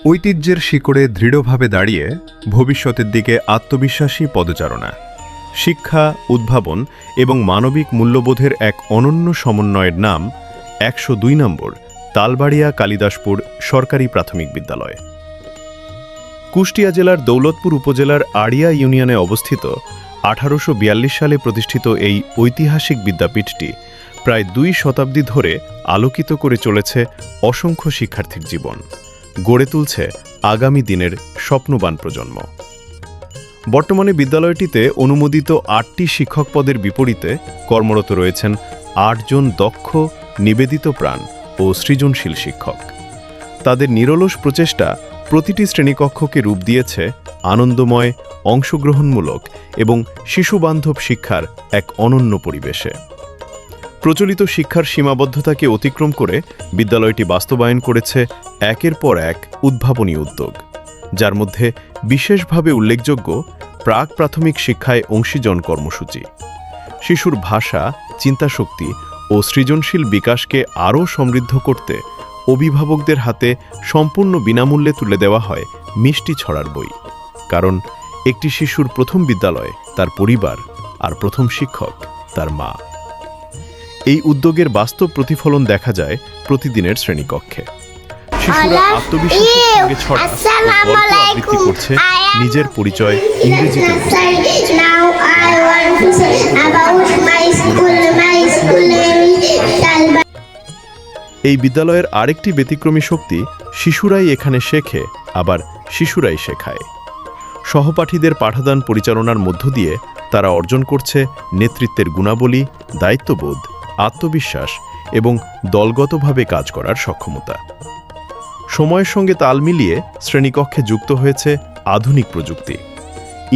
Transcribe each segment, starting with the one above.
ঐতিহ্যের শিকড়ে দৃঢ়ভাবে দাঁড়িয়ে ভবিষ্যতের দিকে আত্মবিশ্বাসী পদচারণা, শিক্ষা, উদ্ভাবন এবং মানবিক মূল্যবোধের এক অনন্য সমন্বয়ের নাম ১০২ নম্বর তালবাড়িয়া কালিদাসপুর সরকারি প্রাথমিক বিদ্যালয়। কুষ্টিয়া জেলার দৌলতপুর উপজেলার আড়িয়া ইউনিয়নে অবস্থিত ১৮৪২ সালে প্রতিষ্ঠিত এই ঐতিহাসিক বিদ্যাপীঠটি প্রায় ২ শতাব্দী ধরে আলোকিত করে চলেছে অসংখ্য শিক্ষার্থীর জীবন, গড়ে তুলছে আগামী দিনের স্বপ্নবান প্রজন্ম। বর্তমানে বিদ্যালয়টিতে অনুমোদিত ৮টি শিক্ষক পদের বিপরীতে কর্মরত রয়েছেন ৮ জন দক্ষ, নিবেদিত প্রাণ ও সৃজনশীল শিক্ষক। তাদের নিরলস প্রচেষ্টা প্রতিটি শ্রেণীকক্ষকে রূপ দিয়েছে আনন্দময়, অংশগ্রহণমূলক এবং শিশুবান্ধব শিক্ষার এক অনন্য পরিবেশে। প্রচলিত শিক্ষার সীমাবদ্ধতাকে অতিক্রম করে বিদ্যালয়টি বাস্তবায়ন করেছে একের পর এক উদ্ভাবনী উদ্যোগ, যার মধ্যে বিশেষভাবে উল্লেখযোগ্য প্রাক প্রাথমিক শিক্ষায় অংশীজন কর্মসূচি। শিশুর ভাষা, চিন্তাশক্তি ও সৃজনশীল বিকাশকে আরও সমৃদ্ধ করতে অভিভাবকদের হাতে সম্পূর্ণ বিনামূল্যে তুলে দেওয়া হয় মিষ্টি ছড়ার বই, কারণ একটি শিশুর প্রথম বিদ্যালয় তার পরিবার আর প্রথম শিক্ষক তার মা। এই উদ্যোগের বাস্তব প্রতিফলন দেখা যায় প্রতিদিনের শ্রেণীকক্ষে। শিশুরা আত্মবিশ্বাসের সঙ্গে ছড়া ও গল্প আবৃত্তি করছে, নিজের পরিচয় ইংরেজিতে এই বিদ্যালয়ের আরেকটি ব্যতিক্রমী শক্তি, শিশুরাই এখানে শেখে, আবার শিশুরাই শেখায়। সহপাঠীদের পাঠদান পরিচালনার মধ্য দিয়ে তারা অর্জন করছে নেতৃত্বের গুণাবলী, দায়িত্ববোধ, আত্মবিশ্বাস এবং দলগতভাবে কাজ করার সক্ষমতা। সময়ের সঙ্গে তাল মিলিয়ে শ্রেণীকক্ষে যুক্ত হয়েছে আধুনিক প্রযুক্তি।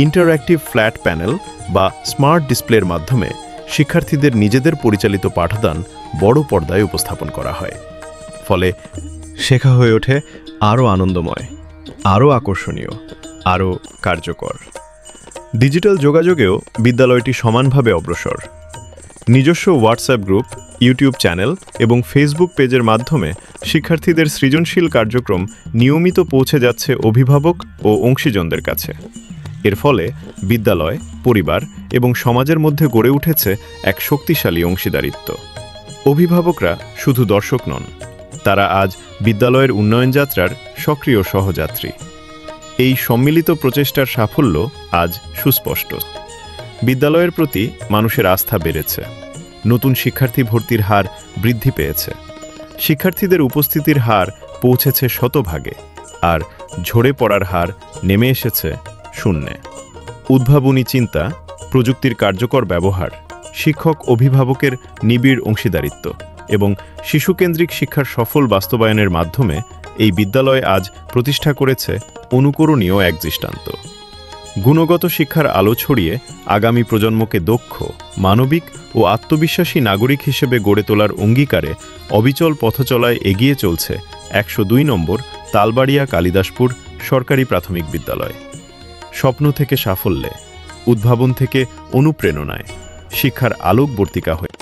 ইন্টারঅ্যাক্টিভ ফ্ল্যাট প্যানেল বা স্মার্ট ডিসপ্লের মাধ্যমে শিক্ষার্থীদের নিজেদের পরিচালিত পাঠদান বড় পর্দায় উপস্থাপন করা হয়। ফলে শেখা হয়ে ওঠে আরও আনন্দময়, আরও আকর্ষণীয়, আরও কার্যকর। ডিজিটাল যোগাযোগেও বিদ্যালয়টি সমানভাবে অগ্রসর। নিজস্ব হোয়াটসঅ্যাপ গ্রুপ, ইউটিউব চ্যানেল এবং ফেসবুক পেজের মাধ্যমে শিক্ষার্থীদের সৃজনশীল কার্যক্রম নিয়মিত পৌঁছে যাচ্ছে অভিভাবক ও অংশীজনদের কাছে। এর ফলে বিদ্যালয়, পরিবার এবং সমাজের মধ্যে গড়ে উঠেছে এক শক্তিশালী অংশীদারিত্ব। অভিভাবকরা শুধু দর্শক নন, তারা আজ বিদ্যালয়ের উন্নয়ন যাত্রার সক্রিয় সহযাত্রী। এই সম্মিলিত প্রচেষ্টার সাফল্য আজ সুস্পষ্ট। বিদ্যালয়ের প্রতি মানুষের আস্থা বেড়েছে, নতুন শিক্ষার্থী ভর্তির হার বৃদ্ধি পেয়েছে, শিক্ষার্থীদের উপস্থিতির হার পৌঁছেছে শতভাগে, আর ঝরে পড়ার হার নেমে এসেছে শূন্যে। উদ্ভাবনী চিন্তা, প্রযুক্তির কার্যকর ব্যবহার, শিক্ষক অভিভাবকের নিবিড় অংশীদারিত্ব এবং শিশুকেন্দ্রিক শিক্ষার সফল বাস্তবায়নের মাধ্যমে এই বিদ্যালয় আজ প্রতিষ্ঠা করেছে অনুকরণীয় এক দৃষ্টান্ত। গুণগত শিক্ষার আলো ছড়িয়ে আগামী প্রজন্মকে দক্ষ, মানবিক ও আত্মবিশ্বাসী নাগরিক হিসেবে গড়ে তোলার অঙ্গীকারে অবিচল পথচলায় এগিয়ে চলছে ১০২ নম্বর তালবাড়িয়া কালিদাসপুর সরকারি প্রাথমিক বিদ্যালয়। স্বপ্ন থেকে সাফল্যে, উদ্ভাবন থেকে অনুপ্রেরণায়, শিক্ষার আলোকবর্তিকা হয়ে